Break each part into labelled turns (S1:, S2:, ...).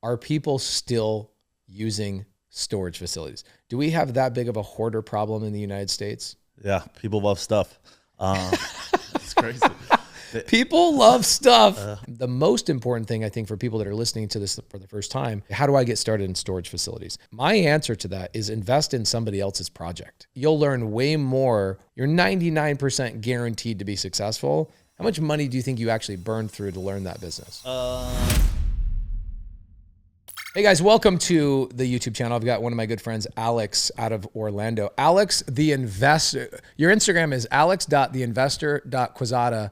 S1: are people still using storage facilities? Do we have that big of a hoarder problem in the United States?
S2: Yeah, people love stuff. It's crazy.
S1: People love stuff. The most important thing, I think, for people that are listening to this for the first time, how do I get started in storage facilities? My answer to that is invest in somebody else's project. You'll learn way more. You're 99% guaranteed to be successful. How much money do you think you actually burned through to learn that business? Hey guys, welcome to the YouTube channel. I've got one of my good friends, Alex, out of Orlando. Alex, the investor. Your Instagram is alex.theinvestor.quezada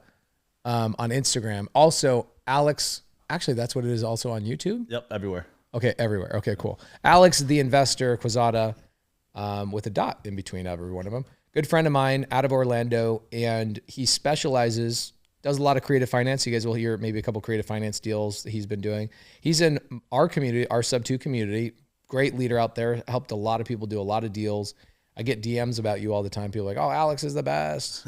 S1: on Instagram. Also, Alex, actually, that's what it is also on YouTube?
S2: Yep, everywhere.
S1: Okay, everywhere. Okay, cool. Alex, the investor, Quezada, with a dot in between every one of them. Good friend of mine out of Orlando, and he specializes, does a lot of creative finance. You guys will hear maybe a couple creative finance deals that he's been doing. He's in our community, our Subto community. Great leader out there. Helped a lot of people do a lot of deals. I get DMs about you all the time. People are like, oh, Alex is the best.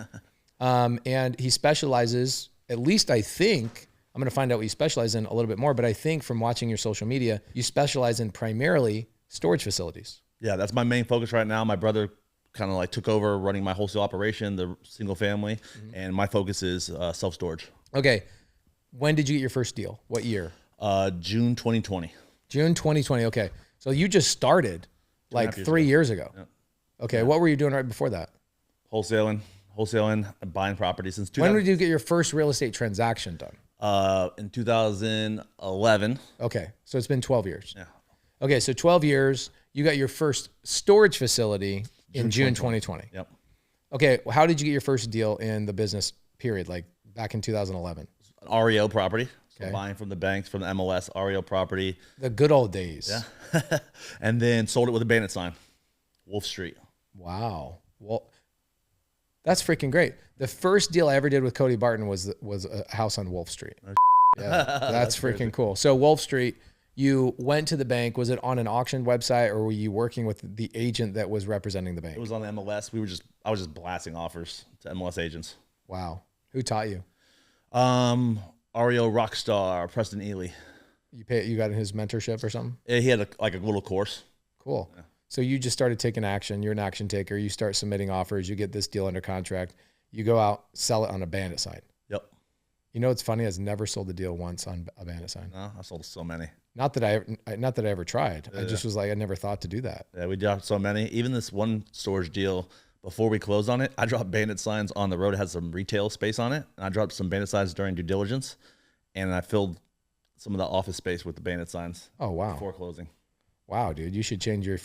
S1: And he specializes, at least I think, I'm going to find out what you specialize in a little bit more, but I think from watching your social media, you specialize in primarily storage facilities.
S2: Yeah, that's my main focus right now. My brother kind of like took over running my wholesale operation, the single family, and my focus is self-storage.
S1: Okay. When did you get your first deal? What year?
S2: June 2020.
S1: June 2020. Okay. So you just started like 3 years ago.
S2: Yeah.
S1: Okay. Yeah. What were you doing right before that?
S2: Wholesaling, and buying property since 2000.
S1: When did you get your first real estate transaction done?
S2: In 2011.
S1: Okay. So it's been 12 years.
S2: Yeah.
S1: Okay. So 12 years, you got your first storage facility in June 2020.
S2: Yep.
S1: Okay. Well, how did you get your first deal in the business period? Like back in 2011?
S2: An REO property. So
S1: Okay.
S2: buying from the banks, from the MLS, REO property.
S1: The good old days.
S2: Yeah. And then sold it with a bandit sign. Wolf Street.
S1: Wow. Well, that's freaking great. The first deal I ever did with Cody Barton was a house on Wolf Street. Yeah, that's freaking cool. So Wolf Street, you went to the bank. Was it on an auction website, or were you working with the agent that was representing the bank?
S2: It was on the MLS. I was just blasting offers to MLS agents.
S1: Wow. Who taught you?
S2: REO Rockstar, Preston Ely.
S1: You got in his mentorship or something?
S2: He had a little course.
S1: Cool. Yeah. So you just started taking action. You're an action taker. You start submitting offers. You get this deal under contract. You go out, sell it on a bandit sign.
S2: Yep.
S1: You know, it's funny. I've never sold a deal once on a bandit sign.
S2: No, I sold so many.
S1: Not that I ever tried. I just was like, I never thought to do that.
S2: Yeah, we dropped so many. Even this one storage deal, before we closed on it, I dropped bandit signs on the road. It had some retail space on it. And I dropped some bandit signs during due diligence. And I filled some of the office space with the bandit signs.
S1: Oh, wow.
S2: Before closing.
S1: Wow, dude, you should change your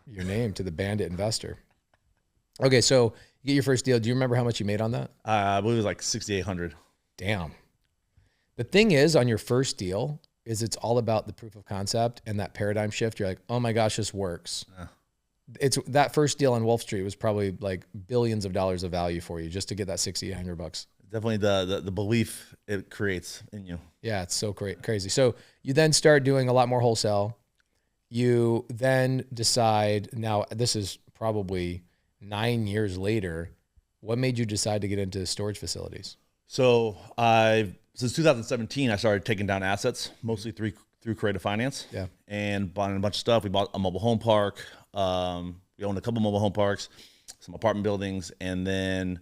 S1: name to the Bandit Investor. Okay, so you get your first deal. Do you remember how much you made on that?
S2: I believe it was like $6,800.
S1: Damn. The thing is, on your first deal, is it's all about the proof of concept and that paradigm shift. You're like, oh my gosh, this works. Yeah. It's that first deal on Wolf Street was probably like billions of dollars of value for you just to get that $6,800.
S2: Definitely the belief it creates in you.
S1: Yeah, it's so crazy. So you then start doing a lot more wholesale. You then decide, now this is probably 9 years later, what made you decide to get into storage facilities?
S2: So since 2017, I started taking down assets, mostly through creative finance.
S1: Yeah.
S2: And buying a bunch of stuff. We bought a mobile home park. We owned a couple mobile home parks, some apartment buildings. And then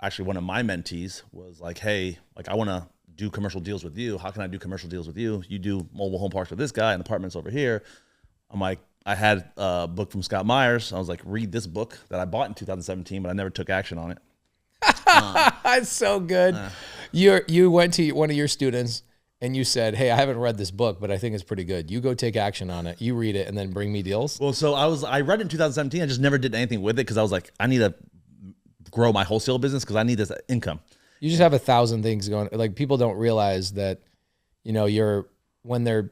S2: actually one of my mentees was like, hey, like I want to do commercial deals with you. How can I do commercial deals with you? You do mobile home parks with this guy and apartments over here. I'm like, I had a book from Scott Myers. I was like, read this book that I bought in 2017, but I never took action on it.
S1: That's so good. You went to one of your students and you said, hey, I haven't read this book, but I think it's pretty good. You go take action on it. You read it and then bring me deals.
S2: Well, so I read it in 2017. I just never did anything with it because I was like, I need to grow my wholesale business because I need this income.
S1: You just have 1,000 things going. Like people don't realize that, when they're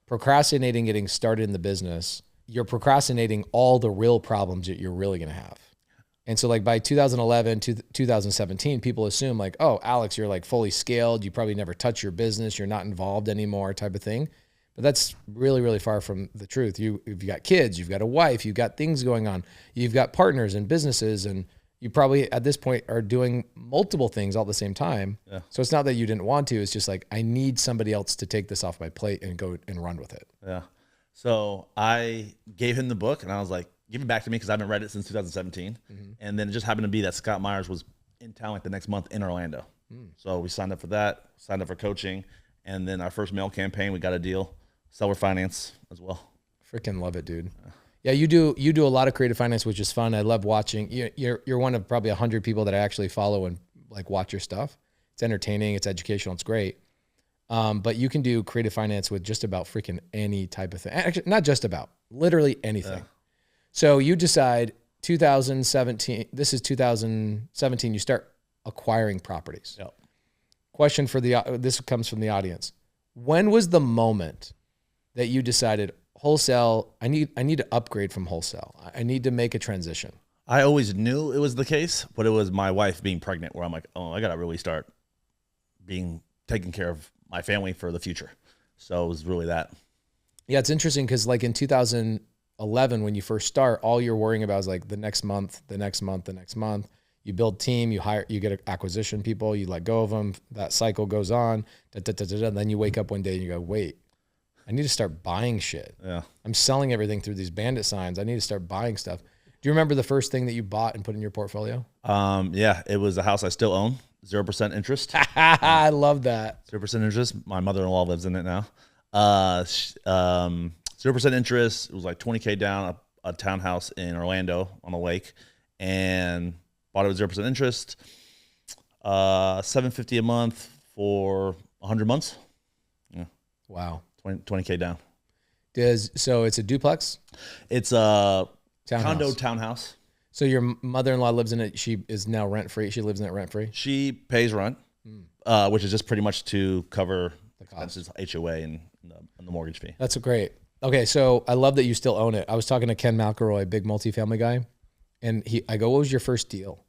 S1: procrastinating getting started in the business, you're procrastinating all the real problems that you're really going to have. And so like by 2011 to 2017, people assume like, oh, Alex, you're like fully scaled. You probably never touch your business. You're not involved anymore type of thing. But that's really, really far from the truth. You've got kids, you've got a wife, you've got things going on. You've got partners and businesses and you probably at this point are doing multiple things all at the same time.
S2: Yeah.
S1: So it's not that you didn't want to, it's just like, I need somebody else to take this off my plate and go and run with it.
S2: Yeah. So I gave him the book and I was like, give it back to me because I haven't read it since 2017. And then it just happened to be that Scott Myers was in town like the next month in Orlando. So we signed up for that, signed up for coaching. And then our first mail campaign, we got a deal, seller finance as well.
S1: Freaking love it, dude. Yeah, you do a lot of creative finance, which is fun. I love watching. You're one of probably 100 people that I actually follow and like watch your stuff. It's entertaining, it's educational, it's great. But you can do creative finance with just about freaking any type of thing. Actually, not just about, literally anything. Yeah. So you decide 2017, this is 2017, you start acquiring properties.
S2: Yep.
S1: Question for this comes from the audience. When was the moment that you decided wholesale, I need to upgrade from wholesale. I need to make a transition?
S2: I always knew it was the case, but it was my wife being pregnant where I'm like, oh, I got to really start taking care of my family for the future. So it was really that.
S1: Yeah, it's interesting because like in 2011, when you first start, all you're worrying about is like the next month, the next month, the next month. You build team, you get acquisition people, you let go of them. That cycle goes on. And then you wake up one day and you go, wait, I need to start buying shit.
S2: Yeah.
S1: I'm selling everything through these bandit signs. I need to start buying stuff. Do you remember the first thing that you bought and put in your portfolio?
S2: Yeah, it was a house I still own, 0% interest.
S1: I love that.
S2: 0% interest. My mother-in-law lives in it now. 0% interest. It was like $20K down, a townhouse in Orlando on the lake, and bought it with 0% interest. $750 a month for 100 months. Yeah.
S1: Wow.
S2: 20K down.
S1: So it's a duplex?
S2: It's a
S1: townhouse.
S2: Condo townhouse.
S1: So your mother-in-law lives in it. She is now rent-free. She lives in it rent-free?
S2: She pays rent, which is just pretty much to cover the expenses, HOA and the mortgage fee. That's
S1: great. Okay, so I love that you still own it. I was talking to Ken McElroy, big multifamily guy, and I go, what was your first deal?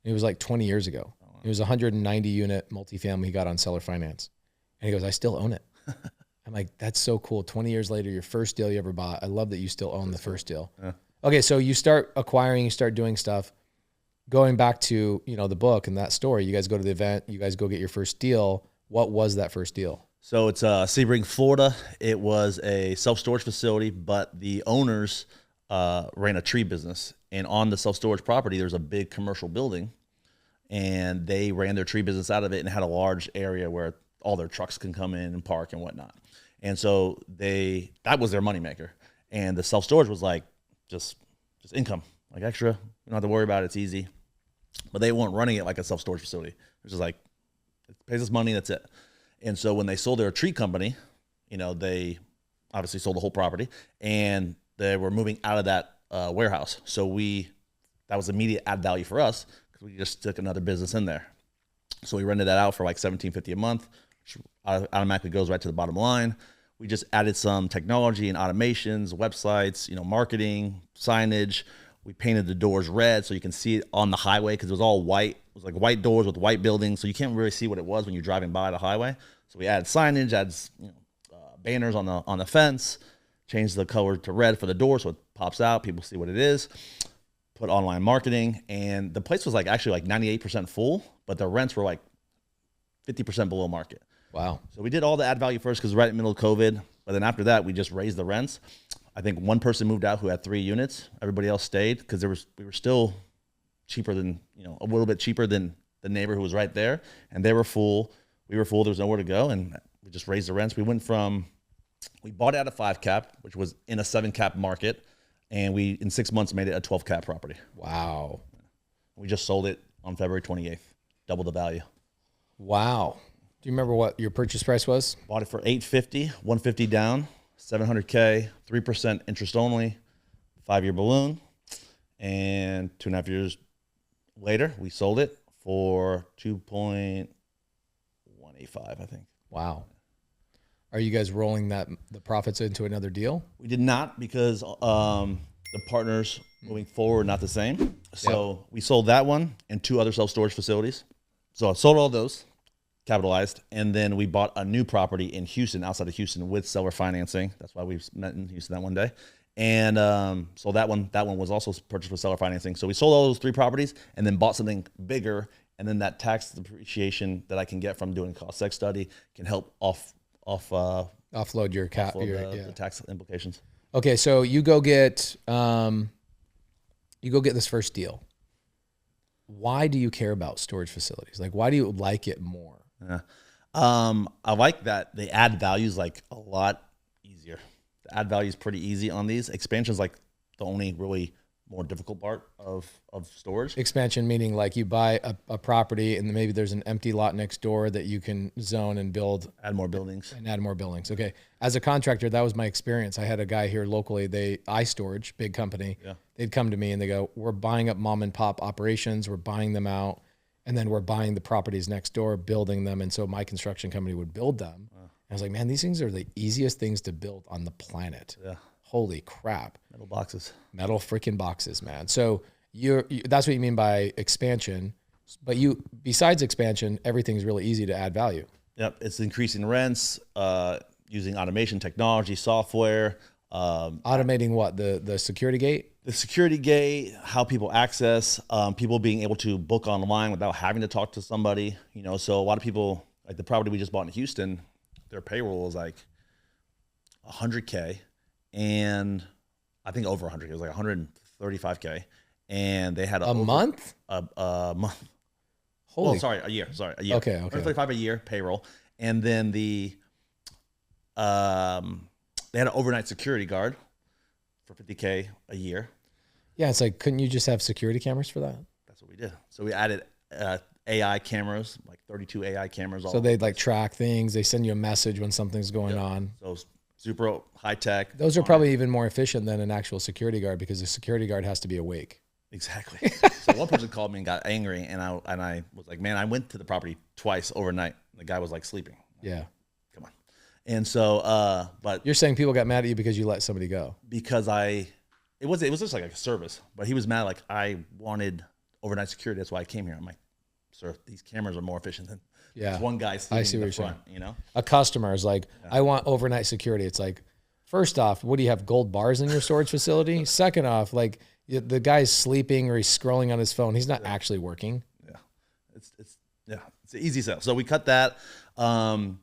S1: And it was like 20 years ago. It was a 190-unit multifamily he got on seller finance. And he goes, I still own it. I'm like, that's so cool. 20 years later, your first deal you ever bought. I love that you still own the first deal. Yeah. Okay, so you start acquiring, you start doing stuff. Going back to, the book and that story, you guys go to the event, you guys go get your first deal. What was that first deal?
S2: So it's Sebring, Florida. It was a self-storage facility, but the owners ran a tree business. And on the self-storage property, there's a big commercial building, and they ran their tree business out of it and had a large area where all their trucks can come in and park and whatnot. And so that was their moneymaker. And the self-storage was like just income, like extra. You don't have to worry about it. It's easy. But they weren't running it like a self-storage facility. It was just like, it pays us money, that's it. And so when they sold their tree company, they obviously sold the whole property, and they were moving out of that warehouse. So that was immediate add value for us because we just took another business in there. So we rented that out for like $17.50 a month, which automatically goes right to the bottom line. We just added some technology and automations, websites, marketing, signage. We painted the doors red so you can see it on the highway because it was all white. It was like white doors with white buildings, so you can't really see what it was when you're driving by the highway. So we added signage, added banners on the fence, changed the color to red for the door so it pops out. People see what it is. Put online marketing, and the place was actually 98% full, but the rents were like 50% below market.
S1: Wow.
S2: So we did all the add value first because right in the middle of COVID, but then after that, we just raised the rents. I think one person moved out who had 3 units. Everybody else stayed because we were still cheaper than, a little bit cheaper than the neighbor who was right there. And they were full. We were full. There was nowhere to go. And we just raised the rents. We bought it at a 5 cap, which was in a 7 cap market. And we, in 6 months, made it a 12 cap property.
S1: Wow.
S2: We just sold it on February 28th. Double the value.
S1: Wow. Do you remember what your purchase price was?
S2: Bought it for $850, $150 down, $700K, 3% interest only, 5-year balloon. And 2.5 years later, we sold it for $2.185, I think.
S1: Wow. Are you guys rolling the profits into another deal?
S2: We did not because the partners moving forward not the same. So we sold that one and 2 other self-storage facilities. So I sold all those, capitalized, and then we bought a new property in Houston, outside of Houston, with seller financing. That's why we met in Houston that one day. And so that one was also purchased with seller financing. So we sold all those 3 properties and then bought something bigger. And then that tax depreciation that I can get from doing cost seg study can help offload
S1: the
S2: tax implications.
S1: Okay, so you go get this first deal. Why do you care about storage facilities? Like, why do you like it more?
S2: Yeah. I like that the add value is like a lot easier. The add value is pretty easy on these. Expansion is like the only really more difficult part of storage.
S1: Expansion meaning like you buy a property and maybe there's an empty lot next door that you can zone and build.
S2: Add more buildings.
S1: And add more buildings. Okay. As a contractor, that was my experience. I had a guy here locally, iStorage, big company.
S2: Yeah.
S1: They'd come to me and they go, we're buying up mom and pop operations. We're buying them out. And then we're buying the properties next door, building them. And so my construction company would build them. I was like, man, these things are the easiest things to build on the planet.
S2: Yeah.
S1: Holy crap.
S2: Metal boxes.
S1: Metal freaking boxes, man. So that's what you mean by expansion. But besides expansion, everything's really easy to add value.
S2: Yep. It's increasing rents, using automation technology, software.
S1: Automating what? The security gate?
S2: The security gate, how people access, people being able to book online without having to talk to somebody. So a lot of people, like the property we just bought in Houston, their payroll is like $100K, and I think over 100K. It was like $135K, and they had
S1: a month.
S2: A month.
S1: Holy.
S2: A year. Sorry, a year.
S1: Okay.
S2: 135 a year payroll, and then they had an overnight security guard for $50K a year.
S1: Yeah, it's like, couldn't you just have security cameras for that?
S2: That's what we did. So we added AI cameras, like 32 AI cameras.
S1: So they like track things. They send you a message when something's going on.
S2: So super high tech.
S1: Those are probably even more efficient than an actual security guard because the security guard has to be awake.
S2: Exactly. So one person called me and got angry, and I was like, man, I went to the property twice overnight. The guy was like sleeping.
S1: Yeah.
S2: Come on. And so, but
S1: you're saying people got mad at you because you let somebody go?
S2: Because it was just like a service, but he was mad. Like I wanted overnight security. That's why I came here. I'm like, sir, these cameras are more efficient than this one guy sitting in the front,
S1: A customer is like, I want overnight security. It's like, first off, what do you have, gold bars in your storage facility? Second off, like the guy's sleeping or he's scrolling on his phone. He's not actually working.
S2: Yeah. It's an easy sell. So we cut that. One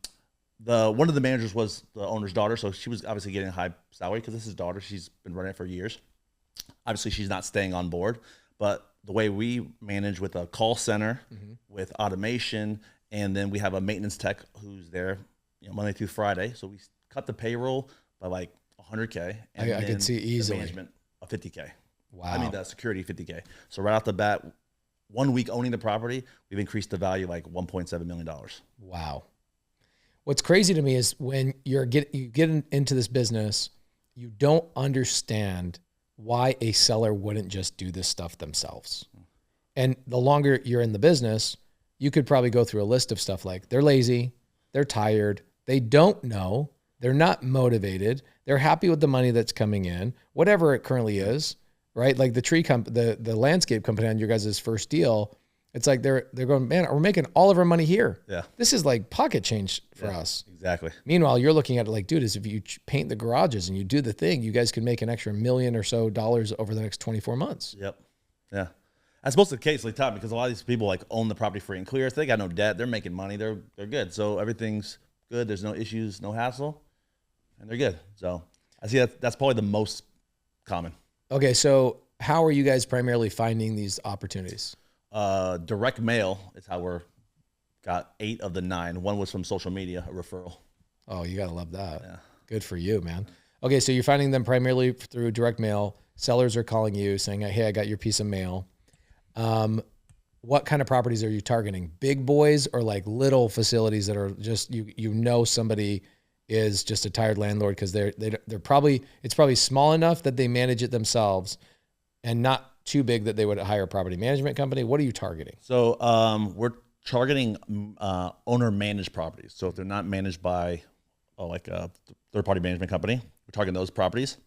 S2: of the managers was the owner's daughter. So she was obviously getting a high salary because this is his daughter. She's been running it for years. Obviously she's not staying on board, but the way we manage with a call center, with automation, and then we have a maintenance tech who's there, Monday through Friday. So we cut the payroll by like $100K, and
S1: I can see easily
S2: the management of $50K.
S1: Wow.
S2: I mean the security $50K. So right off the bat, 1 week owning the property, we've increased the value like $1.7 million.
S1: Wow. What's crazy to me is when you get into this business, you don't understand why a seller wouldn't just do this stuff themselves. And the longer you're in the business, you could probably go through a list of stuff like they're lazy, they're tired, they don't know, they're not motivated, they're happy with the money that's coming in, whatever it currently is, right? Like the landscape company on your guys' first deal, it's like they're going, man, we're making all of our money here.
S2: Yeah.
S1: This is like pocket change for us.
S2: Exactly.
S1: Meanwhile, you're looking at it like, dude, if you paint the garages and you do the thing, you guys can make an extra $1 million or so over the next 24 months.
S2: Yep. Yeah. That's mostly the case, like Todd, because a lot of these people like own the property free and clear. So they got no debt. They're making money. They're good. So everything's good. There's no issues, no hassle, and they're good. So I see that's probably the most common.
S1: Okay. So how are you guys primarily finding these opportunities?
S2: Direct mail is how got 8 of the 9. One was from social media, a referral.
S1: Oh, you got to love that.
S2: Yeah.
S1: Good for you, man. Okay. So you're finding them primarily through direct mail. Sellers are calling you saying, hey, I got your piece of mail. What kind of properties are you targeting? Big boys or like little facilities that are just, somebody is just a tired landlord because they're probably, it's probably small enough that they manage it themselves and not too big that they would hire a property management company. What are you targeting?
S2: So we're targeting owner managed properties. So if they're not managed by like a third party management company, we're targeting those properties.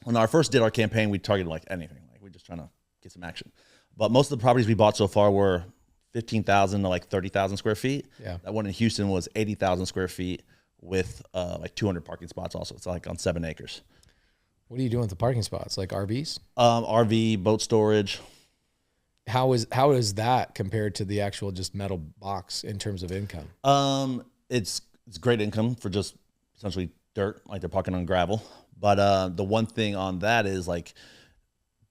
S2: When I first did our campaign, we targeted like anything. Like we're just trying to get some action. But most of the properties we bought so far were 15,000 to like 30,000 square feet.
S1: Yeah.
S2: That one in Houston was 80,000 square feet with like 200 parking spots also. It's like on 7 acres.
S1: What are you doing with the parking spots? Like RVs?
S2: RV, boat storage.
S1: How is that compared to the actual just metal box in terms of income?
S2: It's great income for just essentially dirt, like they're parking on gravel. But the one thing on that is like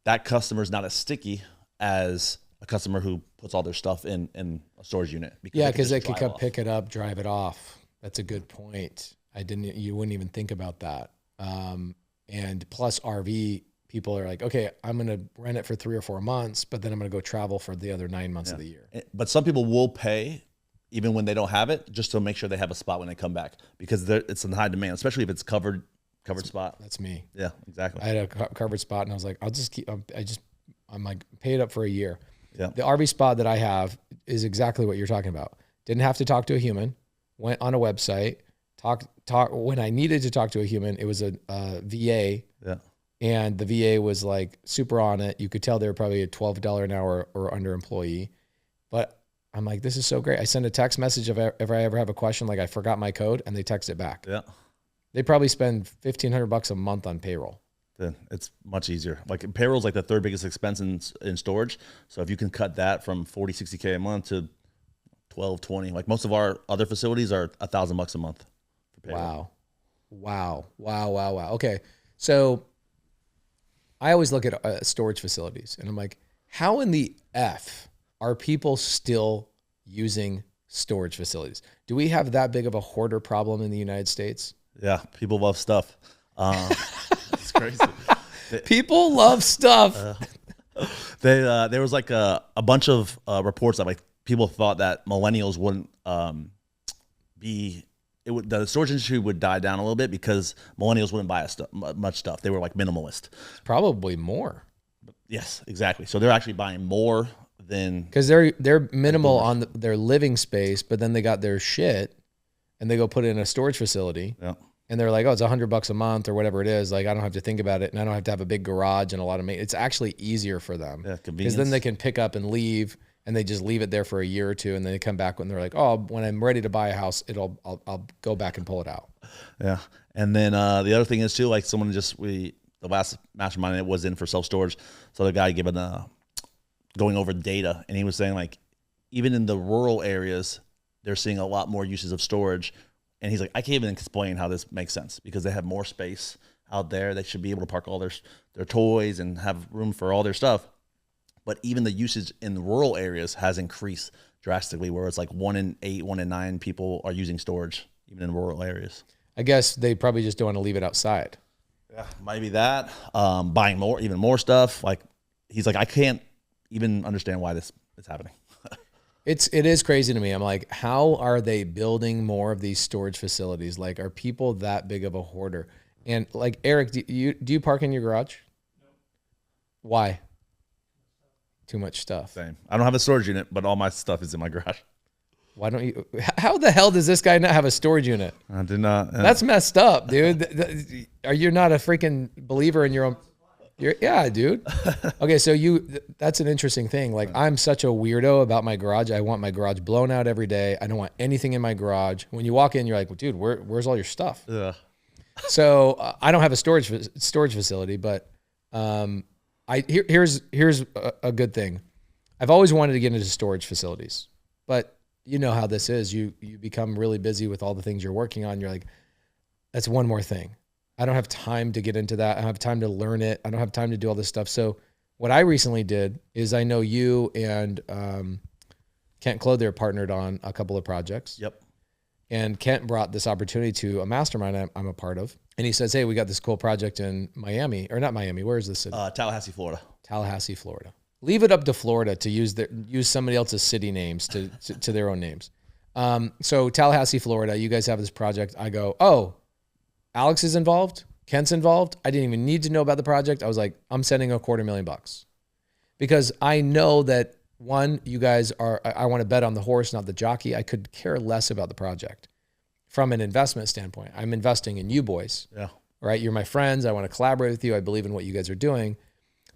S2: that customer is not as sticky as a customer who puts all their stuff in a storage unit.
S1: Because they could come pick it up, drive it off. That's a good point. You wouldn't even think about that. And plus RV, people are like, okay, I'm going to rent it for 3 or 4 months, but then I'm going to go travel for the other 9 months of the year.
S2: But some people will pay even when they don't have it, just to make sure they have a spot when they come back, because it's in high demand, especially if it's covered spot.
S1: That's me.
S2: Yeah, exactly.
S1: I had a covered spot and I was like, I'm like paid up for a year.
S2: Yeah.
S1: The RV spot that I have is exactly what you're talking about. Didn't have to talk to a human, went on a website, talk when I needed to talk to a human. It was a VA.
S2: Yeah.
S1: And the VA was like super on it. You could tell they were probably a $12 an hour or under employee. But I'm like, this is so great. I send a text message if I ever have a question, like I forgot my code, and they text it back.
S2: Yeah.
S1: They probably spend $1,500 a month on payroll.
S2: Then it's much easier. Like payroll is like the third biggest expense in storage. So if you can cut that from 40, 60K a month to 12, 20, like most of our other facilities are $1,000 a month for payroll. Wow. Okay. So I always look at storage facilities and I'm like, how in the F are people still using storage facilities? Do we have that big of a hoarder problem in the United States? Yeah. People love stuff. It's crazy.
S1: People love stuff.
S2: There was like a bunch of reports that like people thought that millennials wouldn't the storage industry would die down a little bit because millennials wouldn't buy much stuff. They were like minimalist.
S1: Probably more.
S2: Yes, exactly. So they're actually buying more than,
S1: because they're minimal on their living space, but then they got their shit and they go put it in a storage facility.
S2: Yeah.
S1: And they're like, oh, it's $100 a month or whatever it is. Like, I don't have to think about it. And I don't have to have a big garage and a lot of maintenance. It's actually easier for them.
S2: Yeah, convenience.
S1: Because then they can pick up and leave, and they just leave it there for a year or two. And then they come back when they're like, oh, when I'm ready to buy a house, I'll go back and pull it out.
S2: Yeah. And then the other thing is too, like someone the last mastermind it was in for self-storage. So the guy going over data, and he was saying like, even in the rural areas, they're seeing a lot more uses of storage. And he's like, I can't even explain how this makes sense, because they have more space out there. They should be able to park all their toys and have room for all their stuff. But even the usage in the rural areas has increased drastically, where it's like 1 in 8, 1 in 9 people are using storage, even in rural areas.
S1: I guess they probably just don't want to leave it outside.
S2: Yeah, maybe that. Buying even more stuff. Like he's like, I can't even understand why this is happening.
S1: It is crazy to me. I'm like, how are they building more of these storage facilities? Like, are people that big of a hoarder? And like, Eric, do you park in your garage? No. Why? Too much stuff.
S2: Same. I don't have a storage unit, but all my stuff is in my garage. Why
S1: don't you? How the hell does this guy not have a storage unit?
S2: I did not.
S1: That's messed up, dude. Are you not a freaking believer in your own? Yeah, dude. Okay, so that's an interesting thing. Like, I'm such a weirdo about my garage. I want my garage blown out every day. I don't want anything in my garage. When you walk in, you're like, well, dude, where's all your stuff?
S2: Yeah.
S1: So I don't have a storage facility, but here's a good thing. I've always wanted to get into storage facilities, but you know how this is. You become really busy with all the things you're working on. You're like, that's one more thing. I don't have time to get into that. I don't have time to learn it. I don't have time to do all this stuff. So what I recently did is, I know you and Kent Clothier partnered on a couple of projects.
S2: Yep.
S1: And Kent brought this opportunity to a mastermind I'm a part of. And he says, hey, we got this cool project in Miami, or not Miami. Where is this city?
S2: Tallahassee, Florida.
S1: Tallahassee, Florida. Leave it up to Florida to use somebody else's city names to their own names. So Tallahassee, Florida, you guys have this project. I go, oh, Alex is involved. Kent's involved. I didn't even need to know about the project. I was like, I'm sending $250,000 because I know that, one, you guys I want to bet on the horse, not the jockey. I could care less about the project from an investment standpoint. I'm investing in you boys.
S2: Yeah.
S1: Right. You're my friends. I want to collaborate with you. I believe in what you guys are doing.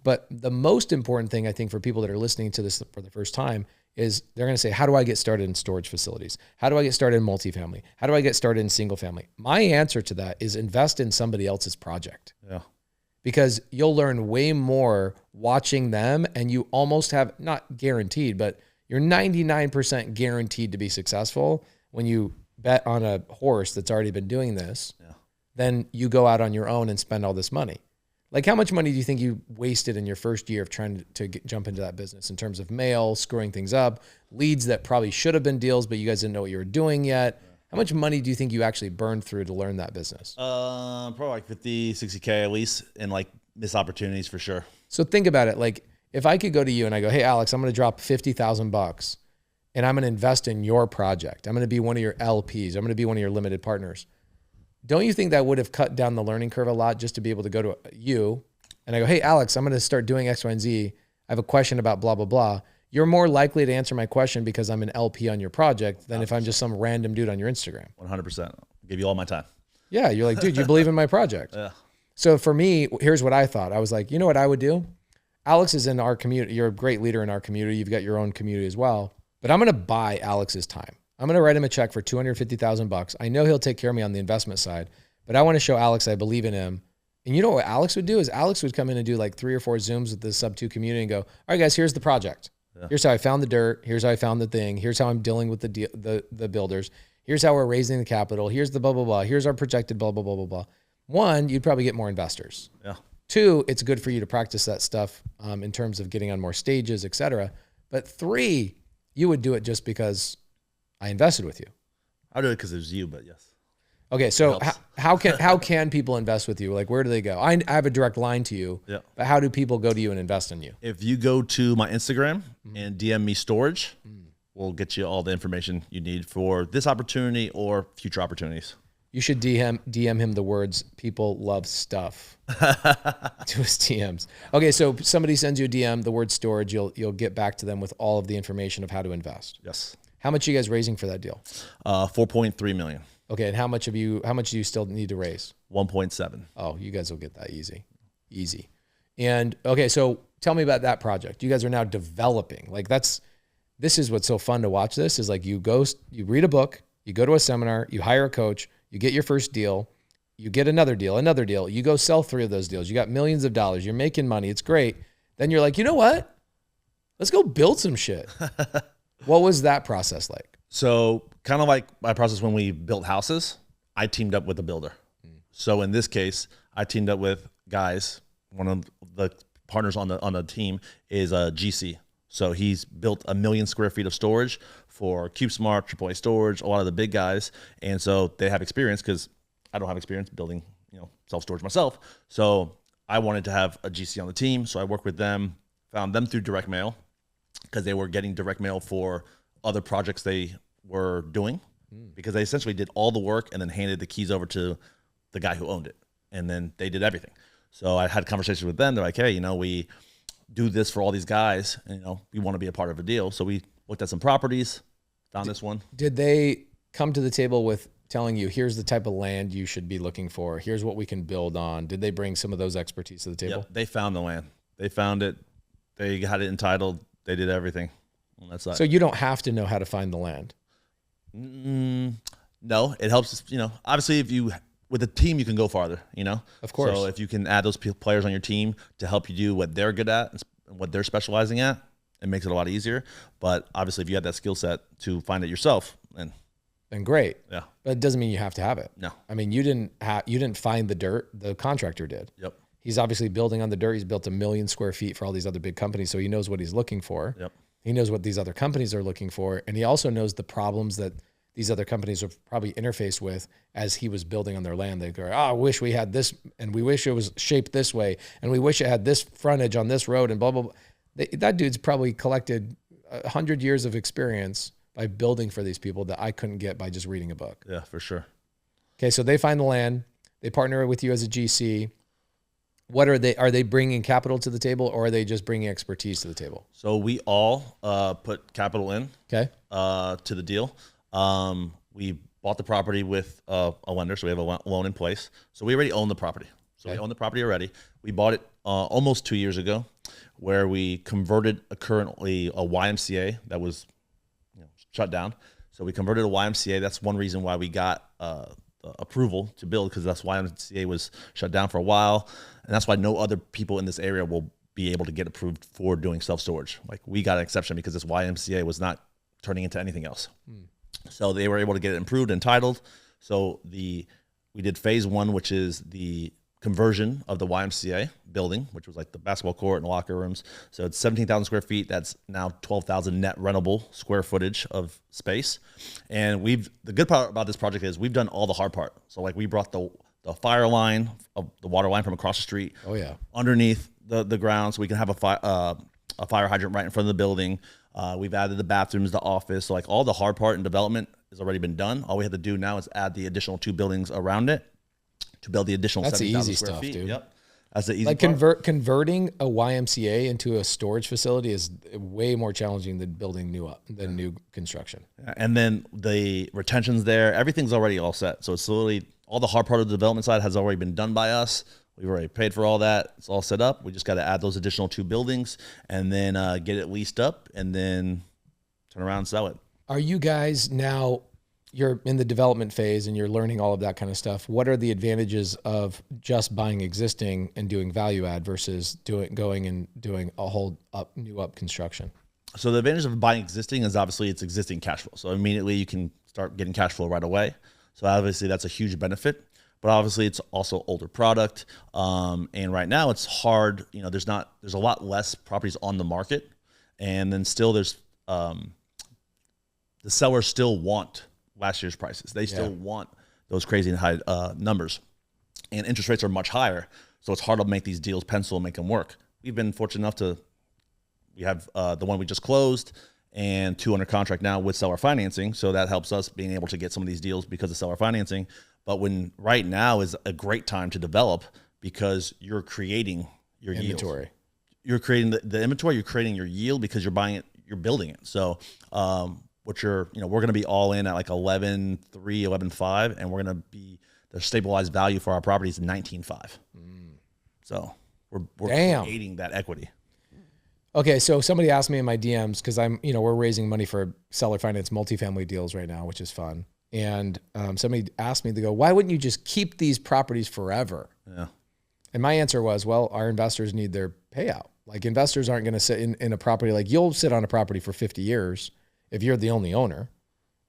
S1: But the most important thing, I think, for people that are listening to this for the first time is they're going to say, how do I get started in storage facilities? How do I get started in multifamily? How do I get started in single family? My answer to that is invest in somebody else's project.
S2: Yeah.
S1: because you'll learn way more watching them, and you almost have, not guaranteed, but you're 99% guaranteed to be successful when you bet on a horse that's already been doing this. Yeah. Then you go out on your own and spend all this money. Like, how much money do you think you wasted in your first year of trying to jump into that business in terms of mail, screwing things up, leads that probably should have been deals, but you guys didn't know what you were doing yet? How much money do you think you actually burned through to learn that business?
S2: Probably like 50, 60K at least, and like missed opportunities for sure.
S1: So think about it. Like, if I could go to you and I go, hey, Alex, I'm going to drop $50,000 and I'm going to invest in your project. I'm going to be one of your LPs. I'm going to be one of your limited partners. Don't you think that would have cut down the learning curve a lot just to be able to go to you and I go, hey, Alex, I'm going to start doing X, Y, and Z. I have a question about blah, blah, blah. You're more likely to answer my question because I'm an LP on your project than 100%. If I'm just some random dude on your Instagram.
S2: 100%. I'll give you all my time.
S1: Yeah. You're like, dude, you believe in my project.
S2: Yeah.
S1: So for me, here's what I thought. I was like, you know what I would do? Alex is in our community. You're a great leader in our community. You've got your own community as well. But I'm going to buy Alex's time. I'm going to write him a check for $250,000. I know he'll take care of me on the investment side, but I want to show Alex I believe in him. And you know what Alex would do is Alex would come in and do like 3 or 4 Zooms with the Subto community and go, all right, guys, here's the project. Yeah. Here's how I found the dirt. Here's how I found the thing. Here's how I'm dealing with the builders. Here's how we're raising the capital. Here's the blah, blah, blah. Here's our projected blah, blah, blah, blah, blah. 1, you'd probably get more investors.
S2: Yeah.
S1: 2, it's good for you to practice that stuff in terms of getting on more stages, et cetera. But 3, you would do it just because I invested with you.
S2: I'll do it because it was you, but yes.
S1: Okay, so how can people invest with you? Like, where do they go? I have a direct line to you,
S2: yeah.
S1: But how do people go to you and invest in you?
S2: If you go to my Instagram and DM me storage, we'll get you all the information you need for this opportunity or future opportunities.
S1: You should DM him the words, people love stuff to his DMs. Okay, so somebody sends you a DM, the word storage, you'll get back to them with all of the information of how to invest.
S2: Yes.
S1: How much are you guys raising for that deal?
S2: 4.3 million.
S1: Okay, and how much do you still need to raise?
S2: 1.7.
S1: Oh, you guys will get that easy. And okay, so tell me about that project. You guys are now developing. Like, this is what's so fun to watch. This is like, you read a book, you go to a seminar, you hire a coach, you get your first deal, you get another deal, you go sell 3 of those deals. You got millions of dollars, you're making money, it's great. Then you're like, you know what? Let's go build some shit. What was that process like?
S2: So kind of like my process when we built houses, I teamed up with a builder. So in this case, I teamed up with guys. One of the partners on the team is a GC. So he's built 1 million square feet of storage for CubeSmart, AAA Storage, a lot of the big guys. And so they have experience because I don't have experience building, self-storage myself. So I wanted to have a GC on the team. So I worked with them, found them through direct mail because they were getting direct mail for other projects they were doing because they essentially did all the work and then handed the keys over to the guy who owned it. And then they did everything. So I had conversations with them. They're like, hey, we do this for all these guys and, we want to be a part of a deal. So we looked at some properties, found this one.
S1: Did they come to the table with telling you, here's the type of land you should be looking for, here's what we can build on? Did they bring some of those expertise to the table?
S2: Yep, they found the land. They found it. They got it entitled. They did everything on that side.
S1: So you don't have to know how to find the land.
S2: No, it helps. Obviously, if you with a team, you can go farther.
S1: Of course.
S2: So if you can add those players on your team to help you do what they're good at and what they're specializing at, it makes it a lot easier. But obviously, if you have that skill set to find it yourself,
S1: then great.
S2: Yeah.
S1: But it doesn't mean you have to have it.
S2: No.
S1: I mean, you didn't find the dirt. The contractor did.
S2: Yep.
S1: He's obviously building on the dirt. He's built 1 million square feet for all these other big companies, so he knows what he's looking for.
S2: Yep.
S1: He knows what these other companies are looking for, and he also knows the problems that these other companies have probably interfaced with as he was building on their land. They go, I wish we had this, and we wish it was shaped this way, and we wish it had this frontage on this road, and blah, blah, blah. That dude's probably collected 100 years of experience by building for these people that I couldn't get by just reading a book.
S2: Yeah, for sure.
S1: Okay, so they find the land. They partner with you as a GC. What are they bringing capital to the table, or are they just bringing expertise to the table?
S2: So we all put capital in to the deal. We bought the property with a lender, so we have a loan in place. So we already own the property. So we own the property already. We bought it almost 2 years ago, where we converted currently a YMCA that was shut down. So we converted a YMCA. That's one reason why we got approval to build, because that's why YMCA was shut down for a while, and that's why no other people in this area will be able to get approved for doing self-storage. Like, we got an exception because this YMCA was not turning into anything else. So they were able to get it improved and titled. So we did phase 1, which is the conversion of the YMCA building, which was like the basketball court and locker rooms. So it's 17,000 square feet. That's now 12,000 net rentable square footage of space. And the good part about this project is we've done all the hard part. So like, we brought the fire line of the water line from across the street.
S1: Oh yeah.
S2: Underneath the ground, so we can have a fire hydrant right in front of the building. We've added the bathrooms, the office. So like, all the hard part in development has already been done. All we have to do now is add the additional 2 buildings around it to build the additional 70,000 square feet.
S1: Dude.
S2: Yep. That's the easy
S1: like
S2: part.
S1: Converting a YMCA into a storage facility is way more challenging than building new construction.
S2: And then the retention's there. Everything's already all set. So it's literally all the hard part of the development side has already been done by us. We've already paid for all that. It's all set up. We just got to add those additional 2 buildings and then get it leased up and then turn around and sell it.
S1: Are you guys now, you're in the development phase and you're learning all of that kind of stuff. What are the advantages of just buying existing and doing value add versus going and doing a whole new construction?
S2: So the advantage of buying existing is obviously it's existing cash flow. So immediately you can start getting cash flow right away. So obviously that's a huge benefit, but obviously it's also older product. And right now it's hard, there's a lot less properties on the market. And then still there's, the sellers still want last year's prices. They still want those crazy high numbers, and interest rates are much higher. So it's hard to make these deals pencil and make them work. We've been fortunate enough we have the one we just closed and 2 under contract now with seller financing. So that helps us being able to get some of these deals because of seller financing. But right now is a great time to develop because you're creating your
S1: inventory.
S2: Yields. You're creating the inventory, you're creating your yield because you're buying it, you're building it. So, we're going to be all in at like 11.3, 11.5, and we're going to be the stabilized value for our properties in 19.5. So we're creating that equity.
S1: Okay. So somebody asked me in my DMs, cause we're raising money for seller finance multifamily deals right now, which is fun. And, somebody asked me, they go, why wouldn't you just keep these properties forever?
S2: Yeah.
S1: And my answer was, well, our investors need their payout. Like, investors aren't going to sit in a property. Like, you'll sit on a property for 50 years if you're the only owner,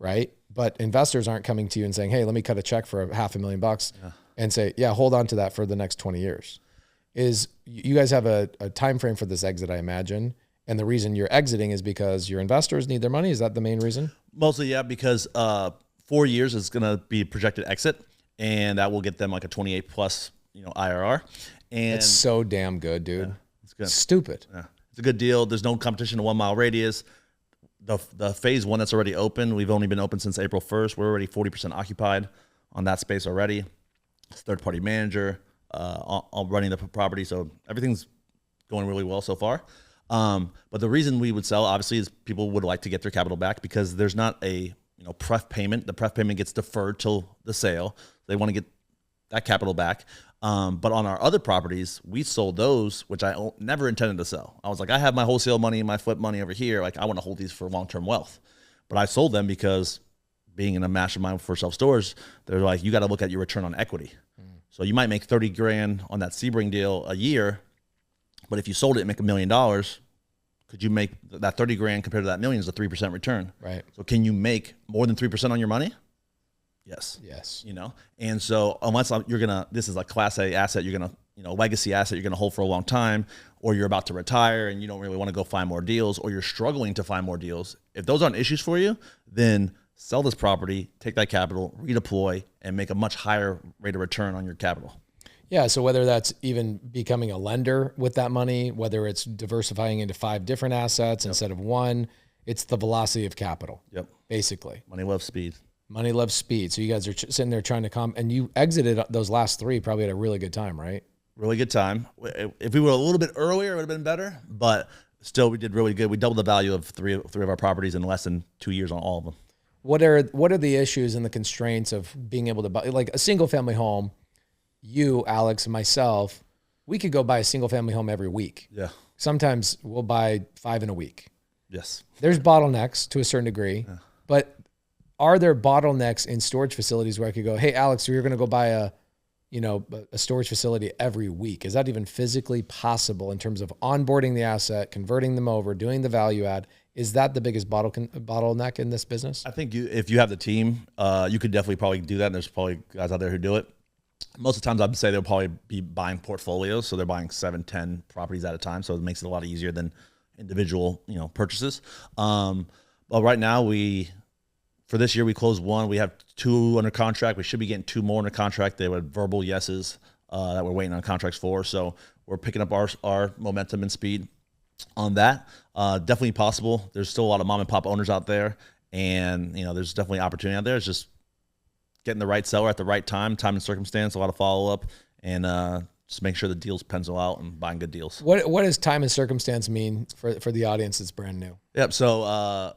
S1: right? But investors aren't coming to you and saying, hey, let me cut a check for $500,000 and say, yeah, hold on to that for the next 20 years. You guys have a time frame for this exit, I imagine. And the reason you're exiting is because your investors need their money. Is that the main reason?
S2: Mostly, yeah, because 4 years is going to be projected exit, and that will get them like a 28 plus, IRR. And
S1: it's so damn good, dude.
S2: Yeah, it's good.
S1: Stupid.
S2: Yeah, it's a good deal. There's no competition in 1 mile radius. The phase 1 that's already open, we've only been open since April 1st. We're already 40% occupied on that space already. It's third-party manager running the property, so everything's going really well so far. But the reason we would sell, obviously, is people would like to get their capital back because there's not a pref payment. The pref payment gets deferred till the sale. They want to get that capital back. But on our other properties, we sold those, which I never intended to sell. I was like, I have my wholesale money, my flip money over here. Like, I want to hold these for long-term wealth. But I sold them because being in a mastermind for self-storage, they're like, you got to look at your return on equity. So you might make 30 grand on that Sebring deal a year, but if you sold it and make $1 million, could you make that 30 grand compared to that million is a 3% return?
S1: Right.
S2: So can you make more than 3% on your money? Yes.
S1: Yes.
S2: And so unless this is a class A asset, you're going to, legacy asset you're going to hold for a long time, or you're about to retire and you don't really want to go find more deals, or you're struggling to find more deals. If those aren't issues for you, then sell this property, take that capital, redeploy, and make a much higher rate of return on your capital.
S1: Yeah. So whether that's even becoming a lender with that money, whether it's diversifying into 5 different assets instead of 1, it's the velocity of capital.
S2: Yep.
S1: Basically.
S2: Money loves speed.
S1: Money loves speed. So you guys are sitting there trying to come, and you exited those last 3 probably at a really good time, right?
S2: Really good time. If we were a little bit earlier, it would have been better, but still we did really good. We doubled the value of three of our properties in less than 2 years on all of them.
S1: What are the issues and the constraints of being able to buy, like a single family home? You, Alex, and myself, we could go buy a single family home every week.
S2: Yeah.
S1: Sometimes we'll buy 5 in a week.
S2: Yes.
S1: There's bottlenecks to a certain degree, but are there bottlenecks in storage facilities where I could go, hey, Alex, you're going to go buy a storage facility every week? Is that even physically possible in terms of onboarding the asset, converting them over, doing the value add? Is that the biggest bottleneck in this business?
S2: I think if you have the team, you could definitely probably do that. And there's probably guys out there who do it. Most of the times I'd say they'll probably be buying portfolios. So they're buying 7, 10 properties at a time. So it makes it a lot easier than individual, purchases. But right now for this year, we closed 1. We have 2 under contract. We should be getting 2 more under contract. They were verbal yeses that we're waiting on contracts for. So we're picking up our momentum and speed on that. Definitely possible. There's still a lot of mom and pop owners out there, and there's definitely opportunity out there. It's just getting the right seller at the right time and circumstance. A lot of follow up, and just make sure the deals pencil out and buying good deals.
S1: What does time and circumstance mean for the audience that's brand new?
S2: Yep. So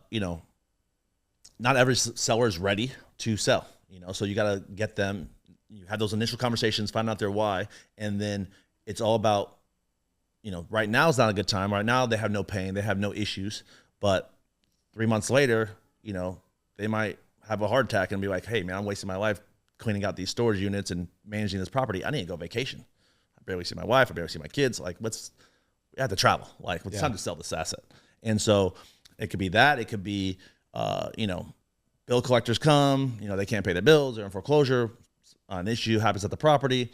S2: not every seller is ready to sell, so you got to get them, you have those initial conversations, find out their why. And then it's all about, right now is not a good time. Right now they have no pain, they have no issues, but 3 months later, they might have a heart attack and be like, hey man, I'm wasting my life cleaning out these storage units and managing this property. I need to go vacation. I barely see my wife. I barely see my kids. Like we have to travel. Like it's time to sell this asset. And so it could be that, it could be, bill collectors come, they can't pay their bills, they're in foreclosure, an issue happens at the property,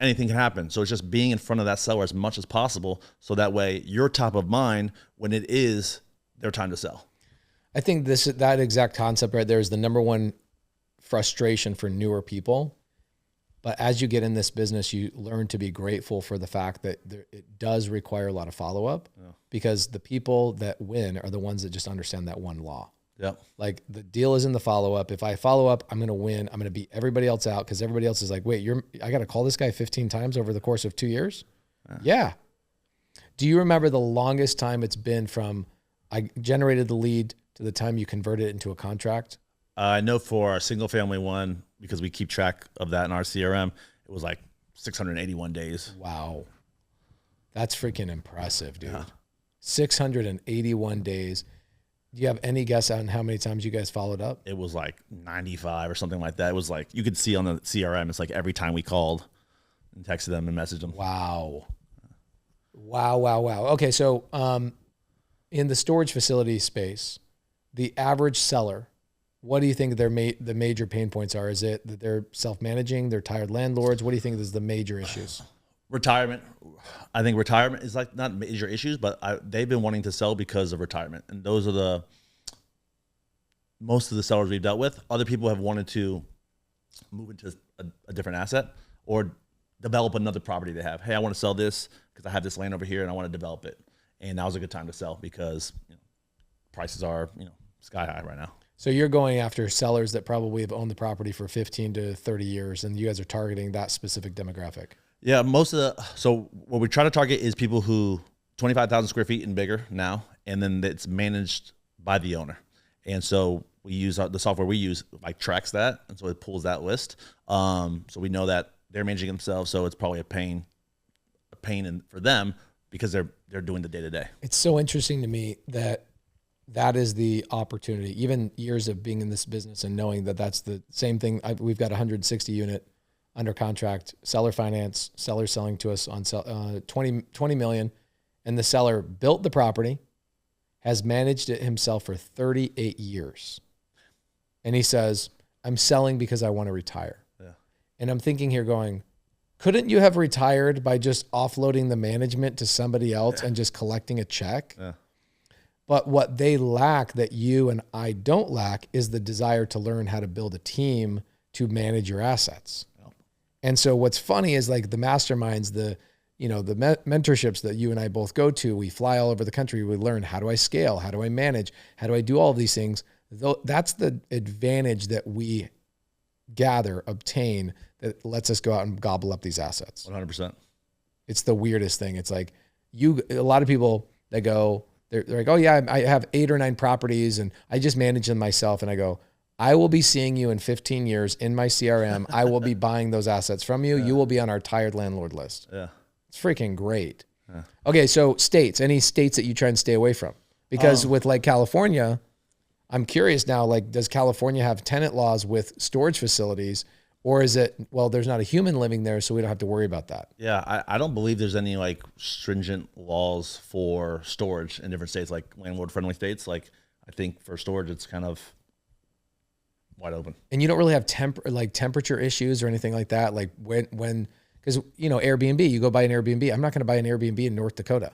S2: anything can happen. So it's just being in front of that seller as much as possible, so that way you're top of mind when it is their time to sell.
S1: I think that exact concept right there is the number one frustration for newer people. But as you get in this business, you learn to be grateful for the fact that it does require a lot of follow-up, because the people that win are the ones that just understand that one law.
S2: Yep.
S1: Like the deal is in the follow-up. If I follow up, I'm going to win. I'm going to beat everybody else out, because everybody else is like, wait, I got to call this guy 15 times over the course of 2 years? Yeah. Do you remember the longest time it's been from I generated the lead to the time you converted it into a contract?
S2: I know for our single family one, because we keep track of that in our CRM, it was like 681 days.
S1: Wow. That's freaking impressive, dude. Yeah. 681 days. Do you have any guess on how many times you guys followed up?
S2: It was like 95 or something like that. It was like, you could see on the CRM, it's like every time we called and texted them and messaged them.
S1: Wow. Okay, so in the storage facility space, the average seller, what do you think the major pain points are? Is it that they're self-managing, they're tired landlords? What do you think is the major issues?
S2: Retirement. I think retirement is like not major issues, but they've been wanting to sell because of retirement. And those are most of the sellers we've dealt with. Other people have wanted to move into a different asset or develop another property they have. Hey, I want to sell this because I have this land over here and I want to develop it. And now's a good time to sell because prices are sky high right now.
S1: So you're going after sellers that probably have owned the property for 15 to 30 years, and you guys are targeting that specific demographic.
S2: Yeah, so what we try to target is people who 25,000 square feet and bigger now, and then it's managed by the owner. And so we use the software we use like tracks that, and so it pulls that list. So we know that they're managing themselves, so it's probably a pain for them because they're doing the day to day. It's
S1: so interesting to me that is the opportunity. Even years of being in this business and knowing that that's the same thing. We've got 160 unit under contract, seller finance, seller selling to us on 20 million. And the seller built the property, has managed it himself for 38 years. And he says, I'm selling because I want to retire. Yeah. And I'm thinking here going, couldn't you have retired by just offloading the management to somebody else and just collecting a check? Yeah. But what they lack that you and I don't lack is the desire to learn how to build a team to manage your assets. And so what's funny is like the masterminds, the mentorships that you and I both go to, we fly all over the country. We learn, how do I scale? How do I manage? How do I do all of these things? That's the advantage that we obtain that lets us go out and gobble up these assets.
S2: 100%.
S1: It's the weirdest thing. It's like a lot of people that go, they're like, oh yeah, I have 8 or 9 properties and I just manage them myself. And I go, I will be seeing you in 15 years in my CRM. I will be buying those assets from you. Yeah. You will be on our tired landlord list. Yeah. It's freaking great. Yeah. Okay. So any states that you try and stay away from, because with like California, I'm curious now, like, does California have tenant laws with storage facilities, or is it, well, there's not a human living there, so we don't have to worry about that?
S2: Yeah, I don't believe there's any like stringent laws for storage in different states, like landlord-friendly states. Like, I think for storage, it's kind of wide open.
S1: And you don't really have temperature issues or anything like that? Like when, because, you know, Airbnb, you go buy an Airbnb. I'm not going to buy an Airbnb in North Dakota.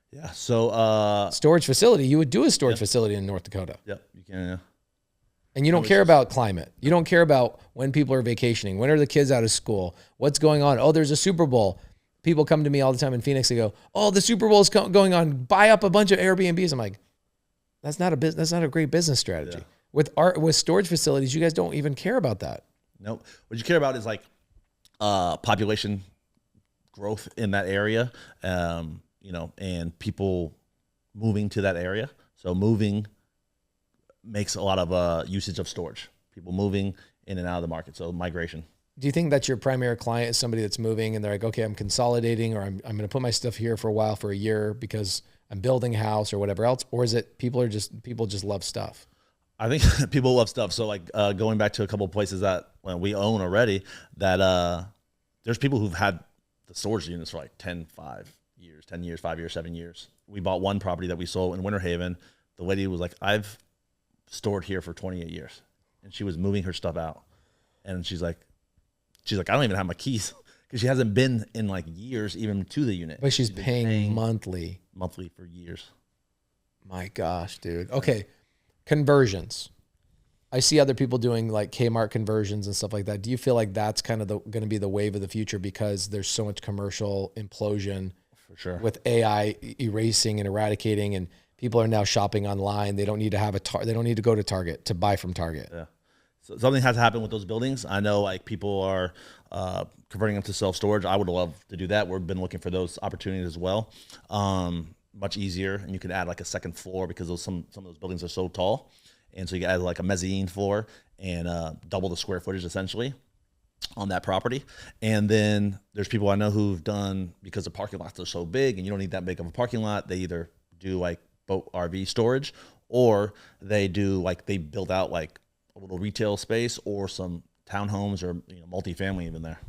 S2: Yeah, so
S1: Storage facility, you would do a storage facility in North Dakota.
S2: yep, you can. Yeah.
S1: And you don't care about climate. You don't care about when people are vacationing. When are the kids out of school? What's going on? Oh, there's a Super Bowl. People come to me all the time in Phoenix. They go, "Oh, the Super Bowl is going on. Buy up a bunch of Airbnbs." I'm like, that's not a great business strategy.
S2: Yeah.
S1: With storage facilities, you guys don't even care about that.
S2: Nope. What you care about is like population growth in that area, you know, and people moving to that area. So moving makes a lot of usage of storage. People moving in and out of the market. So migration.
S1: Do you think that your primary client is somebody that's moving and they're like, okay, I'm consolidating, or I'm going to put my stuff here for a while, for a year, because I'm building a house or whatever else? Or is it people just love stuff?
S2: I think people love stuff. So like going back to a couple of places that we own already, that there's people who've had the storage units for like 10 years, 5 years, 7 years. We bought one property that we sold in Winter Haven. The lady was like, I've stored here for 28 years. And she was moving her stuff out. And she's like, I don't even have my keys, because she hasn't been in like years even to the unit.
S1: But she's paying monthly
S2: for years.
S1: My gosh, dude. Okay. Conversions. I see other people doing like Kmart conversions and stuff like that. Do you feel like that's kind of going to be the wave of the future, because there's so much commercial implosion
S2: For sure.
S1: with AI erasing and eradicating, and people are now shopping online. They don't need to have they don't need to go to Target to buy from Target.
S2: Yeah. So something has to happen with those buildings. I know like people are converting them to self-storage. I would love to do that. We've been looking for those opportunities as well. Much easier, and you can add like a second floor, because some of those buildings are so tall, and so you can add like a mezzanine floor and double the square footage essentially on that property. And then there's people I know who've done, because the parking lots are so big and you don't need that big of a parking lot, they either do like boat RV storage, or they do like they build out like a little retail space or some townhomes or multifamily even there.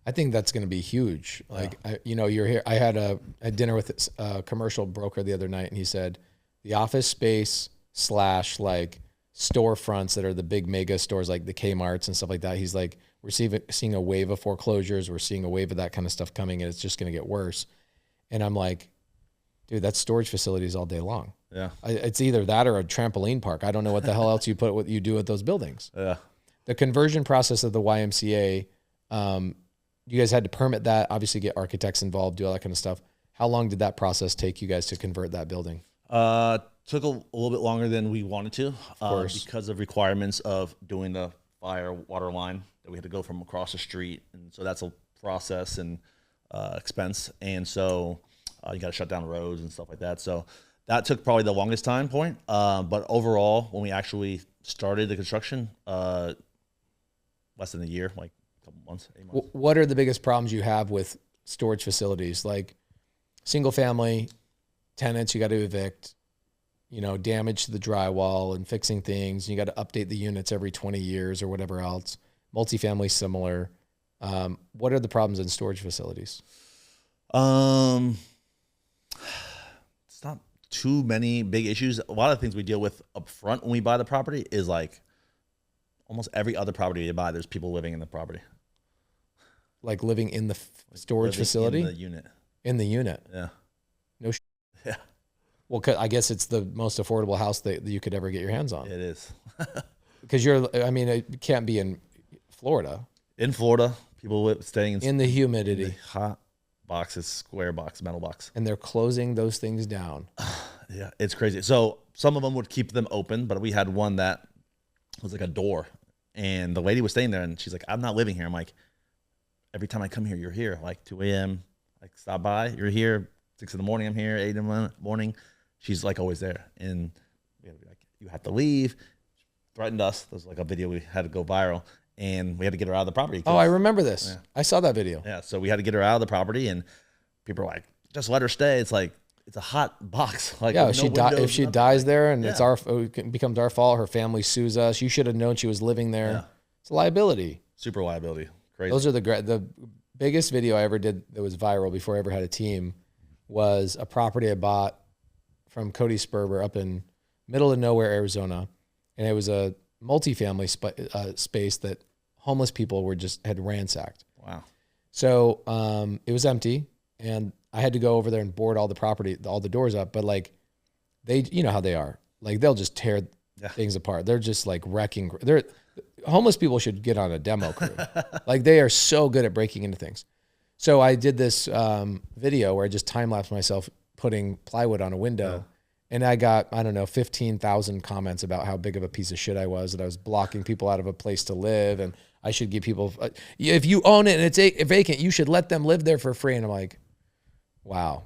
S1: I think that's going to be huge. Like, you're here. I had a dinner with a commercial broker the other night, and he said the office space / like storefronts that are the big mega stores, like the Kmarts and stuff like that. He's like, we're seeing a wave of foreclosures. We're seeing a wave of that kind of stuff coming, and it's just going to get worse. And I'm like, dude, that's storage facilities all day long.
S2: Yeah.
S1: It's either that or a trampoline park. I don't know what the hell else you do with those buildings.
S2: Yeah.
S1: The conversion process of the YMCA, you guys had to permit that, obviously get architects involved, do all that kind of stuff. How long did that process take you guys to convert that building?
S2: Took a little bit longer than we wanted to, because of requirements of doing the fire water line that we had to go from across the street. And so that's a process and expense. And so you got to shut down roads and stuff like that. So that took probably the longest time point. But overall, when we actually started the construction, less than a year, like couple months, 8 months.
S1: What are the biggest problems you have with storage facilities? Like single family tenants, you got to evict, damage to the drywall and fixing things. You got to update the units every 20 years or whatever else. Multifamily, similar. What are the problems in storage facilities?
S2: It's not too many big issues. A lot of things we deal with up front when we buy the property is like almost every other property you buy, there's people living in the property.
S1: Like living in the storage facility?
S2: In the unit.
S1: In the unit?
S2: Yeah.
S1: No
S2: Yeah.
S1: Well, I guess it's the most affordable house that you could ever get your hands on.
S2: It is.
S1: Because it can't be in Florida.
S2: In Florida, people staying
S1: in the humidity.
S2: In the hot boxes, square box, metal box.
S1: And they're closing those things down.
S2: Yeah, it's crazy. So some of them would keep them open, but we had one that was like a door. And the lady was staying there, and she's like, I'm not living here. I'm like, every time I come here, you're here. Like 2 a.m., like stop by, you're here. 6 in the morning, I'm here. 8 in the morning. She's like always there. And we had to be like, you have to leave. She threatened us. There's like a video we had to go viral, and we had to get her out of the property.
S1: Oh, I remember this.
S2: Yeah.
S1: I saw that video.
S2: Yeah, so we had to get her out of the property, and people are like, just let her stay. It's like, it's a hot box. Like
S1: Yeah,
S2: with
S1: if
S2: no windows,
S1: she
S2: nothing.
S1: dies there and it becomes our fault, her family sues us. You should have known she was living there.
S2: Yeah.
S1: It's a liability.
S2: Super liability. Crazy.
S1: Those are the biggest video I ever did that was viral before I ever had a team was a property I bought from Cody Sperber up in middle of nowhere, Arizona. And it was a multifamily space that homeless people had ransacked.
S2: Wow.
S1: So it was empty, and I had to go over there and board all the doors up. But like, you know how they are. Like they'll just tear things apart. They're just like wrecking. Homeless people should get on a demo crew. Like they are so good at breaking into things. So I did this video where I just time lapsed myself putting plywood on a window. And I got, I don't know, 15,000 comments about how big of a piece of shit I was, that I was blocking people out of a place to live. And I should give people, if you own it and it's vacant, you should let them live there for free. And I'm like, wow.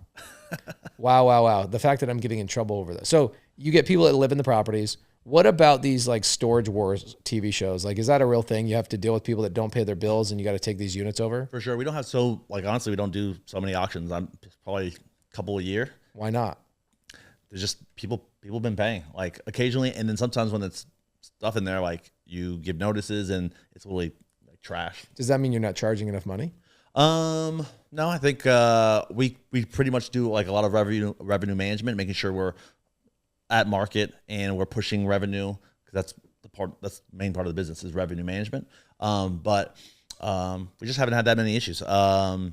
S1: wow. The fact that I'm getting in trouble over this. So you get people that live in the properties. What about these like storage wars TV shows? Like, is that a real thing? You have to deal with people that don't pay their bills and you got to take these units over?
S2: For sure. We don't have honestly, we don't do so many auctions. I'm probably a couple a year.
S1: Why not?
S2: There's just people been paying like occasionally. And then sometimes when it's stuff in there, like you give notices and it's really like trash.
S1: Does that mean you're not charging enough money?
S2: No, I think we pretty much do like a lot of revenue management, making sure we're at market and we're pushing revenue, because that's the main part of the business is revenue management. But we just haven't had that many issues. When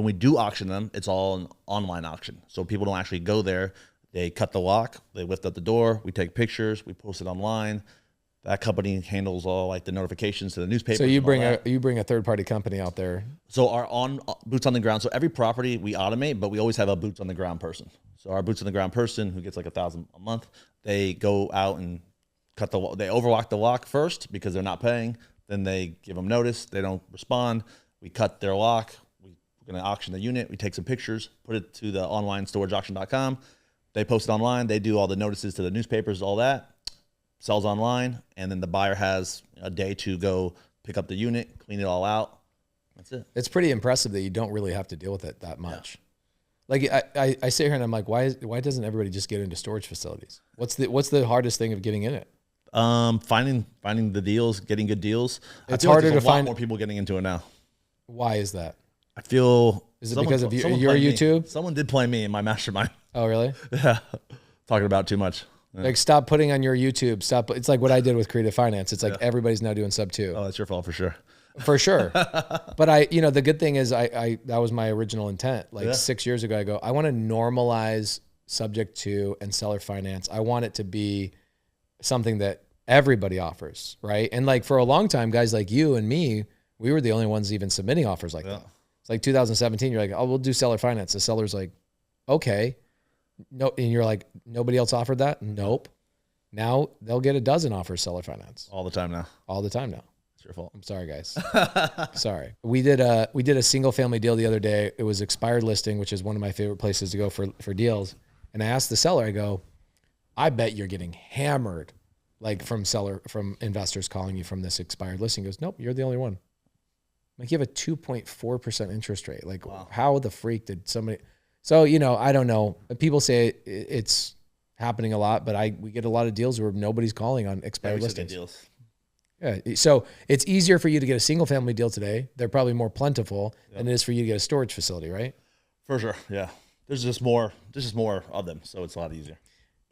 S2: we do auction them, it's all an online auction, so people don't actually go there. They cut the lock, they lift up the door, we take pictures, we post it online. That company handles all like the notifications to the newspaper.
S1: So you bring a third party company out there.
S2: So our boots on the ground. So every property we automate, but we always have a boots on the ground person. So our boots on the ground person who gets like $1,000 a month, they go out and they overlock the lock first because they're not paying. Then they give them notice. They don't respond. We cut their lock. We're going to auction the unit. We take some pictures, put it to the online storageauction.com. They post it online. They do all the notices to the newspapers, all that. Sells online, and then the buyer has a day to go pick up the unit, clean it all out. That's it.
S1: It's pretty impressive that you don't really have to deal with it that much. Yeah. Like I sit here and I'm like, why doesn't everybody just get into storage facilities? What's the hardest thing of getting in it?
S2: Finding the deals, getting good deals.
S1: It's harder to find.
S2: More people getting into it now.
S1: Why is that?
S2: I feel.
S1: Is it because of your YouTube?
S2: Someone did play me in my mastermind.
S1: Oh, really?
S2: Yeah. Talking about too much. Yeah.
S1: Like, stop putting on your YouTube. Stop. It's like what I did with Creative Finance. It's like everybody's now doing Subto.
S2: Oh, that's your fault for sure.
S1: For sure. But the good thing is that was my original intent. Like 6 years ago, I go, I want to normalize subject to and seller finance. I want it to be something that everybody offers, right? And like for a long time, guys like you and me, we were the only ones even submitting offers like that. It's like 2017. You're like, oh, we'll do seller finance. The seller's like, okay. No, and you're like, nobody else offered that? Nope. Now they'll get a dozen offers seller finance.
S2: All the time now.
S1: It's your fault. I'm sorry, guys. Sorry. We did a single family deal the other day. It was expired listing, which is one of my favorite places to go for deals. And I asked the seller, I go, I bet you're getting hammered, like from investors calling you from this expired listing. He goes, nope, you're the only one. Like, you have a 2.4% interest rate. Like, wow. How the freak did somebody? So, I don't know. People say it's happening a lot, but we get a lot of deals where nobody's calling on expired listings.
S2: Deals.
S1: Yeah. So it's easier for you to get a single family deal today. They're probably more plentiful than it is for you to get a storage facility, right?
S2: For sure. Yeah. There's just more of them. So it's a lot easier.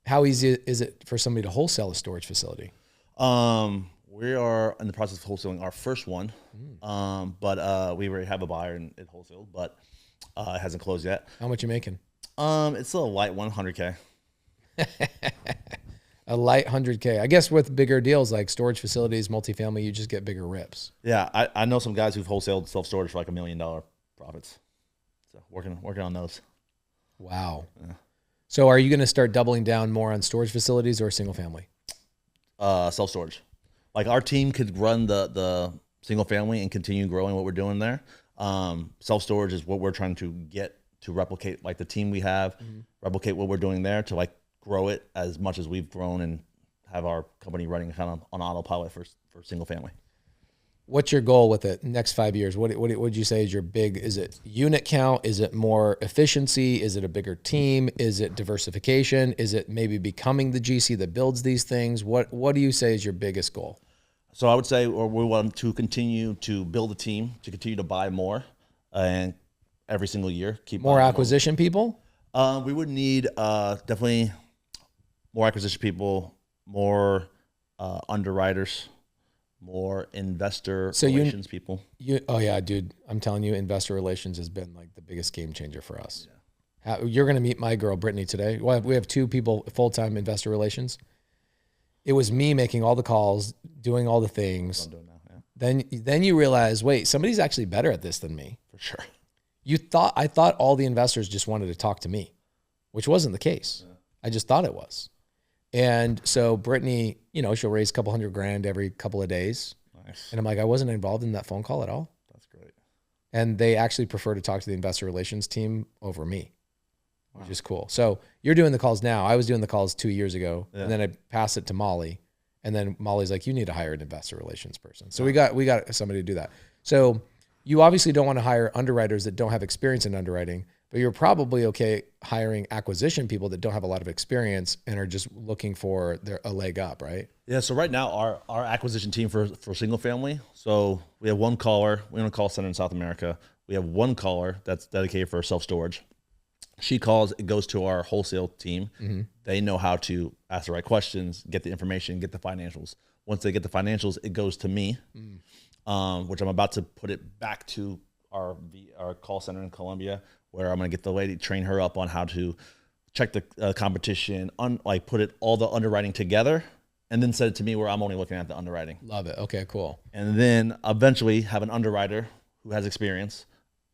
S1: How easy is it for somebody to wholesale a storage facility?
S2: We are in the process of wholesaling our first one. But we already have a buyer in wholesale, but it hasn't closed yet.
S1: How much you making?
S2: It's still a light 100K.
S1: A light 100K. I guess with bigger deals like storage facilities, multifamily, you just get bigger rips.
S2: Yeah, I know some guys who've wholesaled self-storage for like $1 million profits. So working on those.
S1: Wow. Yeah. So are you going to start doubling down more on storage facilities or single family?
S2: Self-storage. Like, our team could run the single family and continue growing what we're doing there. Self-storage is what we're trying to get to replicate, like the team we have, replicate what we're doing there to like grow it as much as we've grown and have our company running kind of on autopilot for single family.
S1: What's your goal with it next 5 years? What would you say is your big, is it unit count? Is it more efficiency? Is it a bigger team? Is it diversification? Is it maybe becoming the GC that builds these things? What do you say is your biggest goal?
S2: So I would say, or we want to continue to build a team, to continue to buy more, and every single year keep
S1: More acquisition people?
S2: We would need definitely more acquisition people, more underwriters, more investor relations people.
S1: Oh yeah, dude, I'm telling you, investor relations has been like the biggest game changer for us. Yeah. You're going to meet my girl, Brittany, today. Well, we have 2 people, full-time investor relations. It was me making all the calls, doing all the things.
S2: I'm doing now, yeah.
S1: Then you realize, wait, somebody's actually better at this than me.
S2: For sure.
S1: I thought all the investors just wanted to talk to me, which wasn't the case. Yeah. I just thought it was. And so Brittany, she'll raise a couple $100,000 every couple of days.
S2: Nice.
S1: And I'm like, I wasn't involved in that phone call at all.
S2: That's great.
S1: And they actually prefer to talk to the investor relations team over me, which is cool. So you're doing the calls now. I was doing the calls 2 years ago, and then I passed it to Molly. And then Molly's like, you need to hire an investor relations person. So we got somebody to do that. So you obviously don't want to hire underwriters that don't have experience in underwriting, but you're probably okay hiring acquisition people that don't have a lot of experience and are just looking for a leg up, right?
S2: Yeah. So right now, our acquisition team for single family. So we have one caller. We own a call center in South America. We have one caller that's dedicated for self-storage. She calls. It goes to our wholesale team. Mm-hmm. They know how to ask the right questions, get the information, get the financials. Once they get the financials, it goes to me, which I'm about to put it back to our call center in Colombia, where I'm going to get the lady, train her up on how to check the competition, put all the underwriting together, and then send it to me where I'm only looking at the underwriting.
S1: Love it. Okay, cool.
S2: And then eventually have an underwriter who has experience,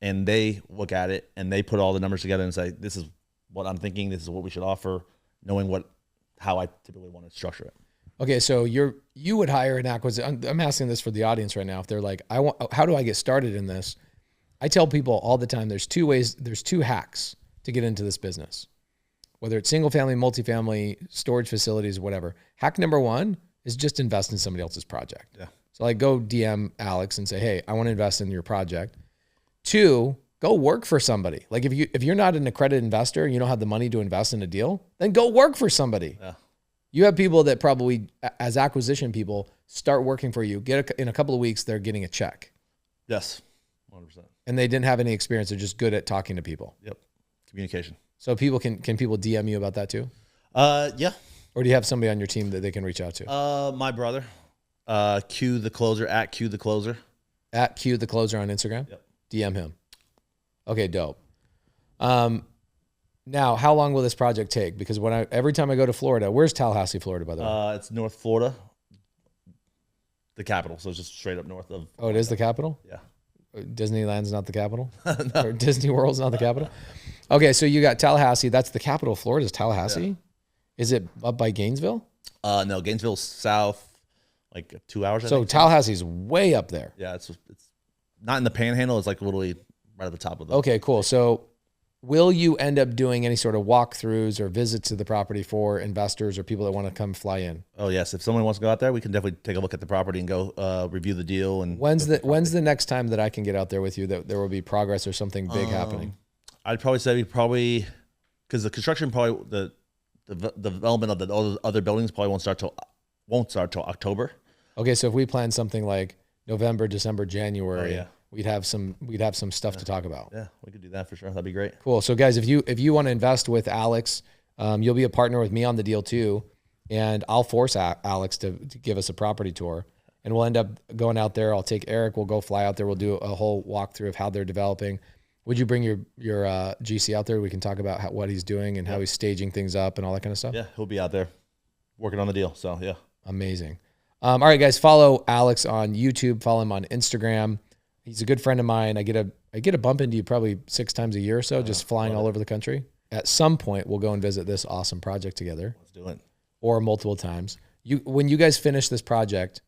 S2: and they look at it and they put all the numbers together and say, this is what I'm thinking, this is what we should offer, knowing how I typically want to structure it.
S1: Okay, so you would hire an acquisition. I'm asking this for the audience right now. If they're like, how do I get started in this? I tell people all the time, there's 2 hacks to get into this business, whether it's single family, multifamily, storage facilities, whatever. Hack number 1 is just invest in somebody else's project.
S2: Yeah.
S1: So go DM Alex and say, hey, I want to invest in your project. 2, go work for somebody. Like if you're not an accredited investor and you don't have the money to invest in a deal, then go work for somebody.
S2: Yeah.
S1: You have people that probably, as acquisition people, start working for you. In a couple of weeks, they're getting a check.
S2: Yes, 100%.
S1: And they didn't have any experience. They're just good at talking to people.
S2: Yep. Communication.
S1: So people can people DM you about that too?
S2: Yeah.
S1: Or do you have somebody on your team that they can reach out to?
S2: My brother, Q the Closer, at Q the Closer.
S1: At Q the Closer on Instagram?
S2: Yep.
S1: DM him. Okay, dope. Now, how long will this project take? Because every time I go to Florida, where's Tallahassee, Florida, by the way?
S2: It's North Florida, the capital. So it's just straight up north of.
S1: Oh, it is the capital?
S2: Yeah.
S1: Disneyland's not the capital?
S2: No.
S1: Or Disney World's not the capital? Okay, so you got Tallahassee. That's the capital of Florida, is Tallahassee? Yeah. Is it up by Gainesville?
S2: No, Gainesville's south, like 2 hours.
S1: So Tallahassee's way up there.
S2: Yeah, it's not in the panhandle. It's like literally right at the top of the.
S1: Okay, cool. So will you end up doing any sort of walkthroughs or visits to the property for investors or people that want to come fly in?
S2: Oh yes, if someone wants to go out there, we can definitely take a look at the property and go review the deal. And
S1: when's the next time that I can get out there with you that there will be progress or something big happening?
S2: I'd probably say because the construction the development of the other buildings probably won't start till October.
S1: Okay, so if we plan something like November, December, January.
S2: Oh, yeah.
S1: We'd have some stuff to talk about.
S2: Yeah, we could do that for sure. That'd be great.
S1: Cool. So guys, if you want to invest with Alex, you'll be a partner with me on the deal too. And I'll force Alex to give us a property tour, and we'll end up going out there. I'll take Eric. We'll go fly out there. We'll do a whole walkthrough of how they're developing. Would you bring your GC out there? We can talk about what he's doing and how he's staging things up and all that kind of stuff.
S2: Yeah, he'll be out there working on the deal. So yeah.
S1: Amazing. All right, guys, follow Alex on YouTube. Follow him on Instagram. He's a good friend of mine. I get a bump into you probably 6 times a year or so, just flying all over the country. At some point, we'll go and visit this awesome project together.
S2: Let's do it.
S1: Or multiple times. When you guys finish this project,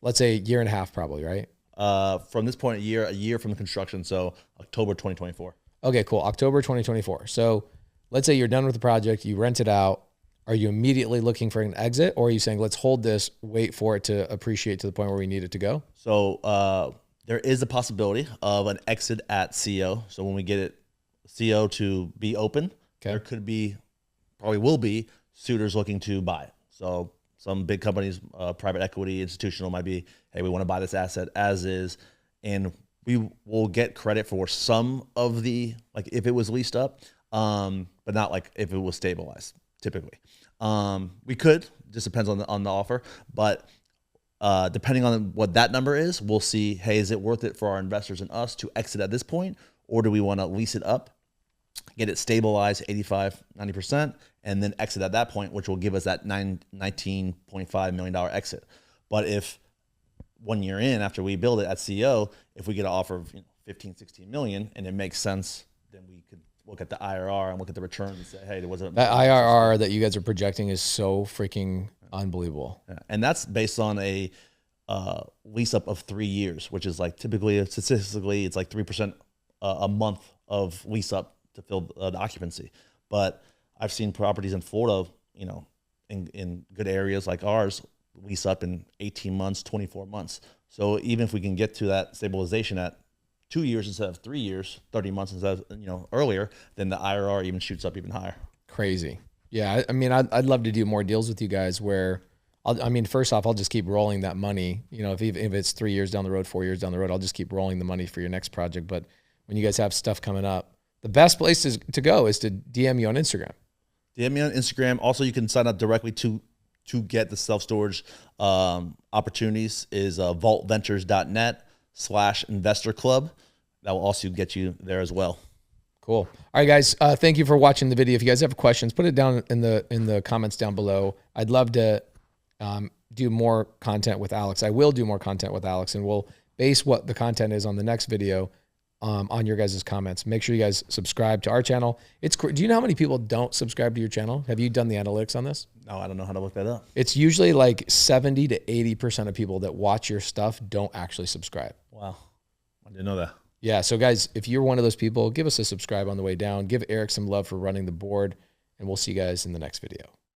S1: let's say a year and a half probably, right?
S2: From this point, a year from the construction, so October 2024.
S1: Okay, cool. October 2024. So let's say you're done with the project, you rent it out. are you immediately looking for an exit, or are you saying, let's hold this, wait for it to appreciate to the point where we need it to go?
S2: So there is a possibility of an exit at CO. So when we get it CO to be open, there could be, probably will be, suitors looking to buy it. So some big companies, private equity, institutional, might be, hey, we want to buy this asset as is, and we will get credit for some of the, like if it was leased up, but not like if it was stabilized. Typically, we could. Just depends on the offer, but depending on what that number is, we'll see. Hey, is it worth it for our investors and us to exit at this point, or do we want to lease it up, get it stabilized 85, 90%, and then exit at that point, which will give us that $19.5 million exit. But if 1 year in after we build it at CEO, if we get an offer of 15, 16 million and it makes sense, then we could look at the IRR and look at the returns and say, hey, there wasn't
S1: that IRR that you guys are projecting is so freaking unbelievable.
S2: Yeah. And that's based on a lease up of 3 years, which is like typically, statistically, it's like 3% a month of lease up to fill the occupancy. But I've seen properties in Florida, in good areas like ours, lease up in 18 months, 24 months. So even if we can get to that stabilization at 2 years instead of 3 years, 30 months instead of, earlier, then the IRR even shoots up even higher.
S1: Crazy. Yeah. I mean, I'd love to do more deals with you guys where, first off, I'll just keep rolling that money. If it's 3 years down the road, 4 years down the road, I'll just keep rolling the money for your next project. But when you guys have stuff coming up, the best place to go is to DM you on Instagram.
S2: DM me on Instagram. Also, you can sign up directly to get the self-storage opportunities is vaultventures.net/investor club. That will also get you there as well.
S1: Cool. All right, guys. Thank you for watching the video. If you guys have questions, put it down in the comments down below. I'd love to do more content with Alex. I will do more content with Alex, and we'll base what the content is on the next video on your guys' comments. Make sure you guys subscribe to our channel. Do you know how many people don't subscribe to your channel? Have you done the analytics on this?
S2: No, I don't know how to look that up.
S1: It's usually like 70 to 80% of people that watch your stuff don't actually subscribe.
S2: Wow. I didn't know that.
S1: Yeah. So guys, if you're one of those people, give us a subscribe on the way down. Give Eric some love for running the board, and we'll see you guys in the next video.